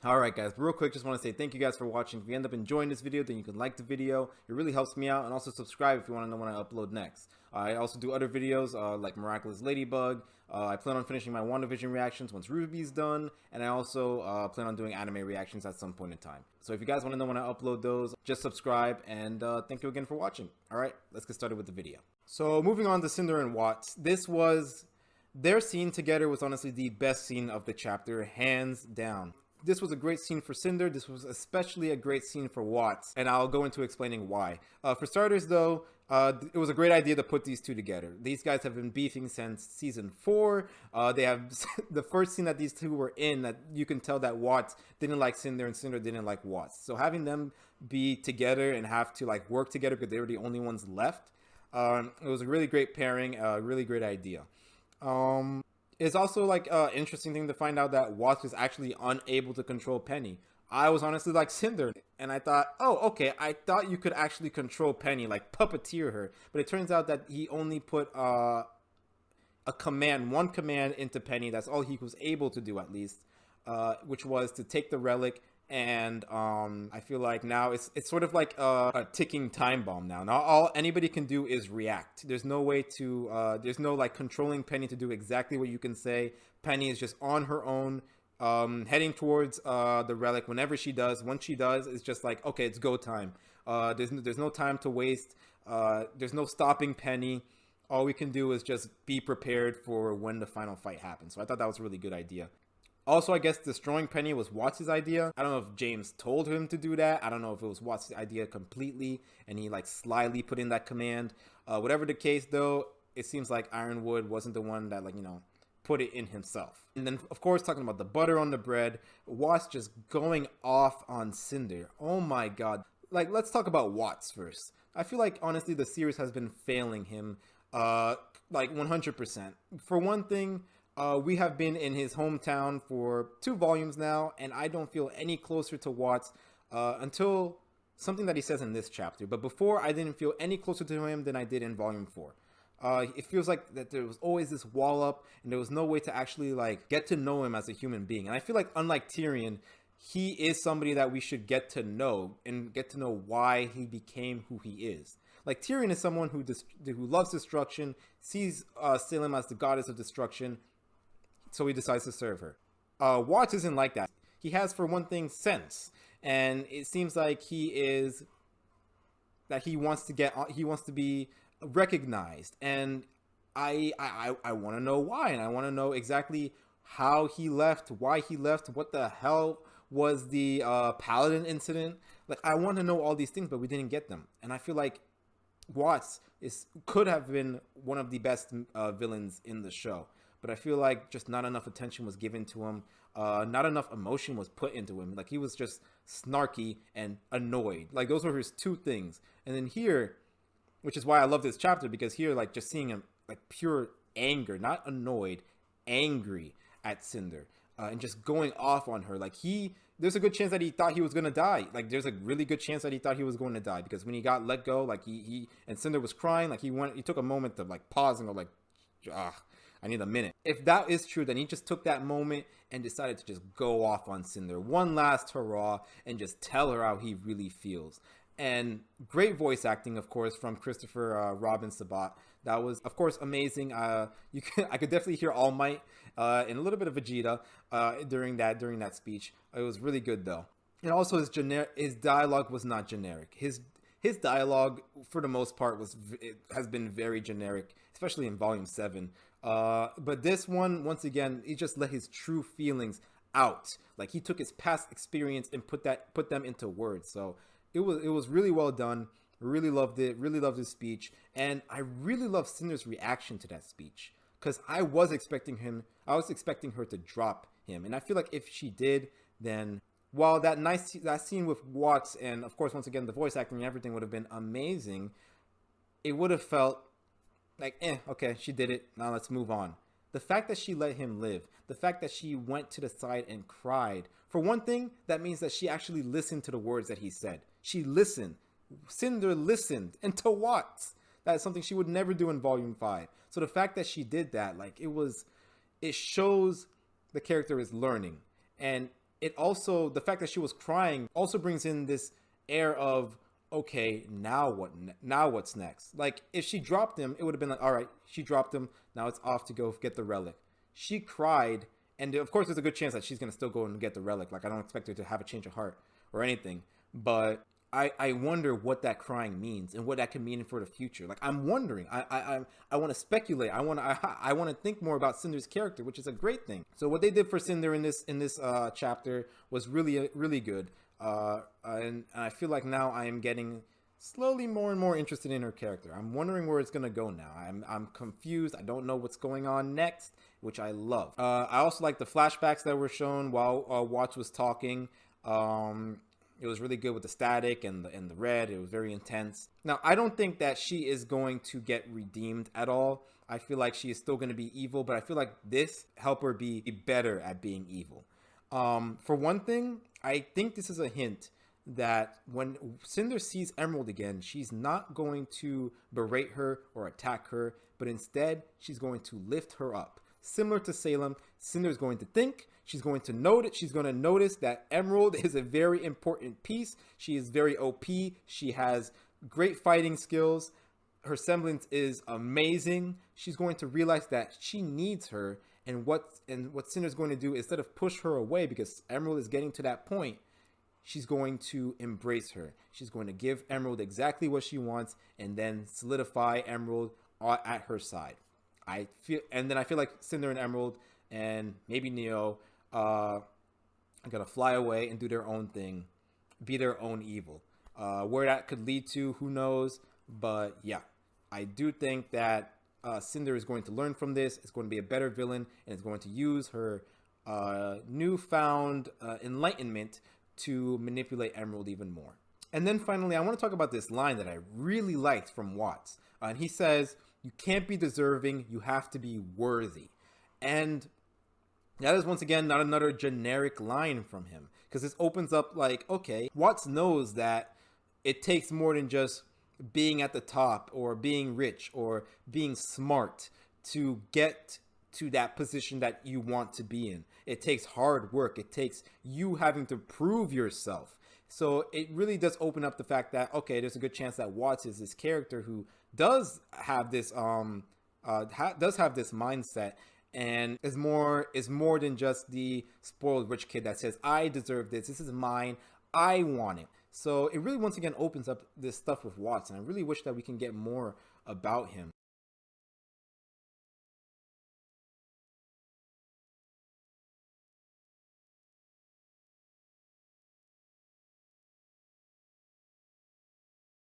Alright guys, real quick, just want to say thank you guys for watching. If you end up enjoying this video, then you can like the video. It really helps me out, and also subscribe if you want to know when I upload next. I also do other videos like Miraculous Ladybug. I plan on finishing my WandaVision reactions once RWBY's done, and I also plan on doing anime reactions at some point in time. So if you guys want to know when I upload those, just subscribe, and thank you again for watching. Alright, let's get started with the video. So moving on to Cinder and Watts, their scene together was honestly the best scene of the chapter, hands down. This was a great scene for Cinder. This was especially a great scene for Watts, and I'll go into explaining why. For starters, though, it was a great idea to put these two together. These guys have been beefing since season 4. They have the first scene that these two were in, that you can tell that Watts didn't like Cinder and Cinder didn't like Watts. So having them be together and have to like work together because they were the only ones left, it was a really great pairing, a really great idea. It's also like an interesting thing to find out that Watts was actually unable to control Penny. I was honestly like Cinder, and I thought, oh, okay, I thought you could actually control Penny, like puppeteer her. But it turns out that he only put one command into Penny. That's all he was able to do, at least, which was to take the relic. And I feel like now it's sort of like a ticking time bomb now. Now all anybody can do is react. There's no way to, there's no like controlling Penny to do exactly what you can say. Penny is just on her own, heading towards the relic whenever she does. Once she does, it's just like, okay, it's go time. There's no time to waste. There's no stopping Penny. All we can do is just be prepared for when the final fight happens. So I thought that was a really good idea. Also, I guess destroying Penny was Watts' idea. I don't know if James told him to do that. I don't know if it was Watts' idea completely, and he like slyly put in that command. Whatever the case, though, it seems like Ironwood wasn't the one that, like, you know, put it in himself. And then, of course, talking about the butter on the bread, Watts just going off on Cinder. Oh my god. Like, let's talk about Watts first. I feel like, honestly, the series has been failing him, like 100%. For one thing, we have been in his hometown for 2 volumes now, and I don't feel any closer to Watts until something that he says in this chapter. But before, I didn't feel any closer to him than I did in volume 4. It feels like that there was always this wall up, and there was no way to actually like get to know him as a human being. And I feel like, unlike Tyrion, he is somebody that we should get to know and get to know why he became who he is. Like, Tyrion is someone who loves destruction, sees Salem as the goddess of destruction, so he decides to serve her. Watts isn't like that. He has, for one thing, sense, and it seems like he wants to be recognized, and I want to know why, and I want to know exactly how he left, why he left, what the hell was the Paladin incident. Like, I want to know all these things, but we didn't get them, and I feel like Watts could have been one of the best villains in the show. But I feel like just not enough attention was given to him. Not enough emotion was put into him. Like, he was just snarky and annoyed. Like, those were his 2 things. And then here, which is why I love this chapter, because here, like, just seeing him, like, pure anger, not annoyed, angry at Cinder, and just going off on her. Like, there's a good chance that he thought he was going to die. Like, there's a really good chance that he thought he was going to die, because when he got let go, like, and Cinder was crying, like, he took a moment to, like, pause and go, like, I need a minute. If that is true, then he just took that moment and decided to just go off on Cinder. One last hurrah, and just tell her how he really feels. And great voice acting, of course, from Christopher Robin Sabat. That was, of course, amazing. I could definitely hear All Might and a little bit of Vegeta during that speech. It was really good, though. And also, his dialogue was not generic. His dialogue, for the most part, has been very generic, especially in Volume 7. But this one, once again, he just let his true feelings out. Like, he took his past experience and put them into words. So it was really well done. Really loved it. Really loved his speech, and I really loved Cinder's reaction to that speech, because I was expecting her to drop him, and I feel like if she did, then while that scene with Watts and, of course, once again, the voice acting and everything would have been amazing, it would have felt like, okay, she did it, now let's move on. The fact that she let him live, the fact that she went to the side and cried, for one thing, that means that she actually listened to the words that he said. She listened. Cinder listened, and to Watts. That is something she would never do in Volume 5. So the fact that she did that, like, it shows the character is learning. And it also, the fact that she was crying also brings in this air of, okay, now what? Now what's next? Like, if she dropped him, it would have been like, all right, she dropped him. Now it's off to go get the relic. She cried, and of course, there's a good chance that she's gonna still go and get the relic. Like, I don't expect her to have a change of heart or anything, but I wonder what that crying means and what that can mean for the future. Like, I'm wondering. I want to speculate. I want to think more about Cinder's character, which is a great thing. So what they did for Cinder in this chapter was really good. And I feel like now I am getting slowly more and more interested in her character. I'm wondering where it's gonna go now. I'm confused. I don't know what's going on next, which I love. I also like the flashbacks that were shown while Watts was talking. It was really good with the static and the red. It was very intense. Now, I don't think that she is going to get redeemed at all. I feel like she is still going to be evil, but I feel like this helped her be better at being evil. For one thing, I think this is a hint that when Cinder sees Emerald again, she's not going to berate her or attack her, but instead she's going to lift her up. Similar to Salem, Cinder is going to think, she's going to notice that Emerald is a very important piece. She is very OP. She has great fighting skills. Her semblance is amazing. She's going to realize that she needs her, and what Cinder's going to do, instead of push her away because Emerald is getting to that point, she's going to embrace her. She's going to give Emerald exactly what she wants and then solidify Emerald at her side. I feel like Cinder and Emerald and maybe Neo are gonna fly away and do their own thing, be their own evil. Where that could lead to, who knows? But yeah, I do think that Cinder is going to learn from this. It's going to be a better villain, and is going to use her newfound enlightenment to manipulate Emerald even more. And then finally, I want to talk about this line that I really liked from Watts. And he says, "You can't be deserving, you have to be worthy." And that is, once again, not another generic line from him, because this opens up like, okay, Watts knows that it takes more than just being at the top or being rich or being smart to get to that position that you want to be in. It takes hard work. It takes you having to prove yourself. So it really does open up the fact that, okay, there's a good chance that Watts is this character who does have this mindset, and is more than just the spoiled rich kid that says, I deserve this is mine, I want it. So it really once again opens up this stuff with Watts, and I really wish that we can get more about him.